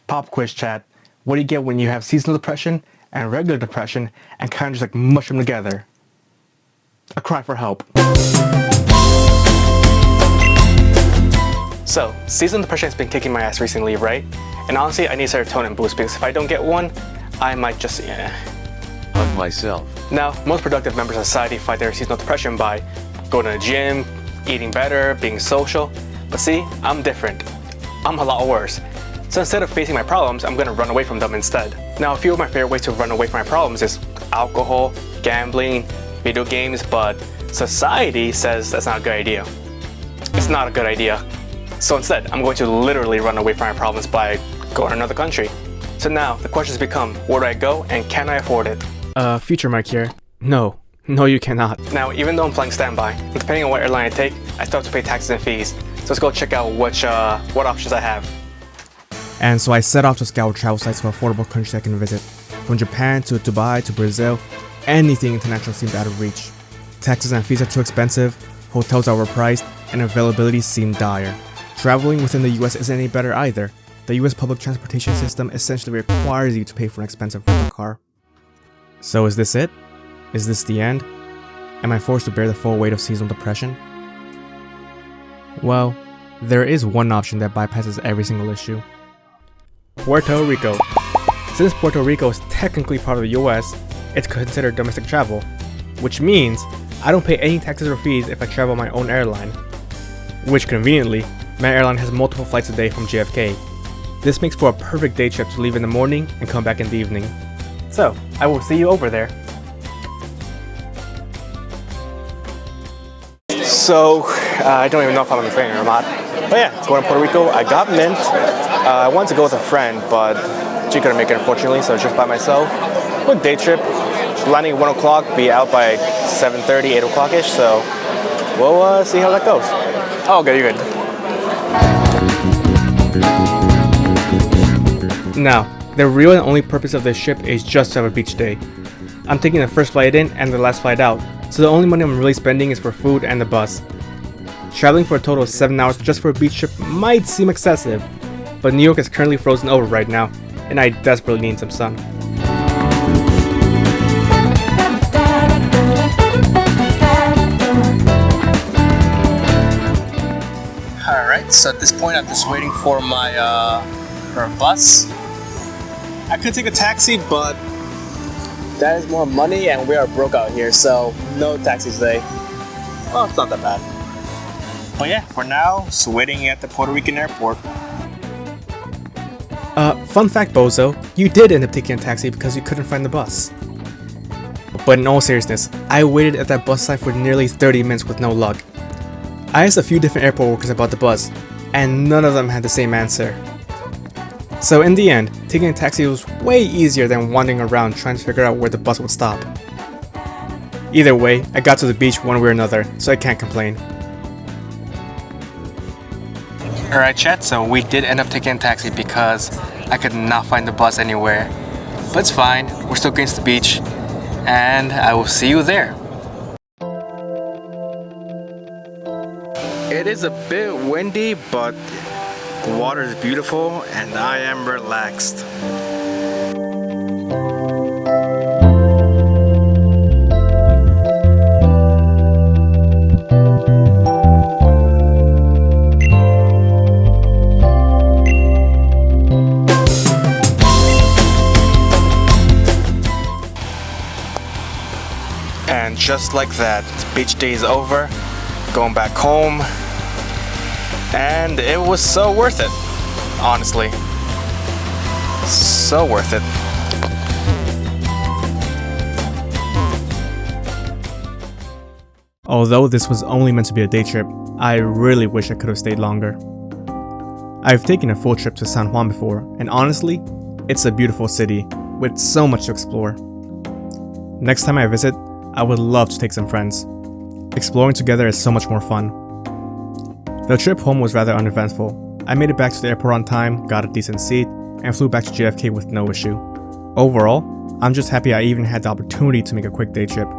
Pop quiz chat. What do you get when you have seasonal depression and regular depression and kind of just like mush them together? A cry for help. So, seasonal depression has been kicking my ass recently, right? And honestly, I need a serotonin boost because if I don't get one, I might just, Hug myself. Now, most productive members of society fight their seasonal depression by going to the gym, eating better, being social. But see, I'm different. I'm a lot worse. So instead of facing my problems, I'm gonna run away from them instead. Now, a few of my favorite ways to run away from my problems is alcohol, gambling, video games, but society says that's not a good idea. It's not a good idea. So instead, I'm going to literally run away from my problems by going to another country. So now, the questions become, where do I go and can I afford it? Future Mike here. No, you cannot. Now, even though I'm flying standby, and depending on what airline I take, I still have to pay taxes and fees. So let's go check out what options I have. And so I set off to scour travel sites for affordable countries I can visit. From Japan to Dubai to Brazil, anything international seemed out of reach. Taxes and fees are too expensive, hotels are overpriced, and availability seemed dire. Traveling within the US isn't any better either. The US public transportation system essentially requires you to pay for an expensive rental car. So is this it? Is this the end? Am I forced to bear the full weight of seasonal depression? Well, there is one option that bypasses every single issue. Puerto Rico. Since Puerto Rico is technically part of the US, it's considered domestic travel, which means I don't pay any taxes or fees if I travel on my own airline. Which conveniently, my airline has multiple flights a day from JFK. This makes for a perfect day trip to leave in the morning and come back in the evening. So, I will see you over there. So, I don't even know if I'm on the train or not. But yeah, going to Puerto Rico. I got Mint. I wanted to go with a friend, but she couldn't make it unfortunately, so just by myself. Quick day trip. Landing at 1 o'clock, be out by 7:30, 8 o'clock-ish, so we'll see how that goes. Oh, okay, you're good. Now, the real and only purpose of this trip is just to have a beach day. I'm taking the first flight in and the last flight out, so the only money I'm really spending is for food and the bus. Traveling for a total of 7 hours just for a beach trip might seem excessive, but New York is currently frozen over right now, and I desperately need some sun. Alright, so at this point I'm just waiting for my for a bus. I could take a taxi, but that is more money and we are broke out here, so no taxis today. Well, it's not that bad. But yeah, for now, just waiting at the Puerto Rican airport. Fun fact, Bozo, you did end up taking a taxi because you couldn't find the bus. But in all seriousness, I waited at that bus site for nearly 30 minutes with no luck. I asked a few different airport workers about the bus, and none of them had the same answer. So in the end, taking a taxi was way easier than wandering around trying to figure out where the bus would stop. Either way, I got to the beach one way or another, so I can't complain. Alright chat, so we did end up taking a taxi because I could not find the bus anywhere. But it's fine, we're still getting to the beach, and I will see you there. It is a bit windy, but the water is beautiful and I am relaxed. And just like that, the beach day is over, going back home, and it was so worth it, honestly. So worth it. Although this was only meant to be a day trip, I really wish I could have stayed longer. I've taken a full trip to San Juan before, and honestly, it's a beautiful city with so much to explore. Next time I visit, I would love to take some friends. Exploring together is so much more fun. The trip home was rather uneventful. I made it back to the airport on time, got a decent seat, and flew back to JFK with no issue. Overall, I'm just happy I even had the opportunity to make a quick day trip,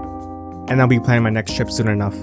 and I'll be planning my next trip soon enough.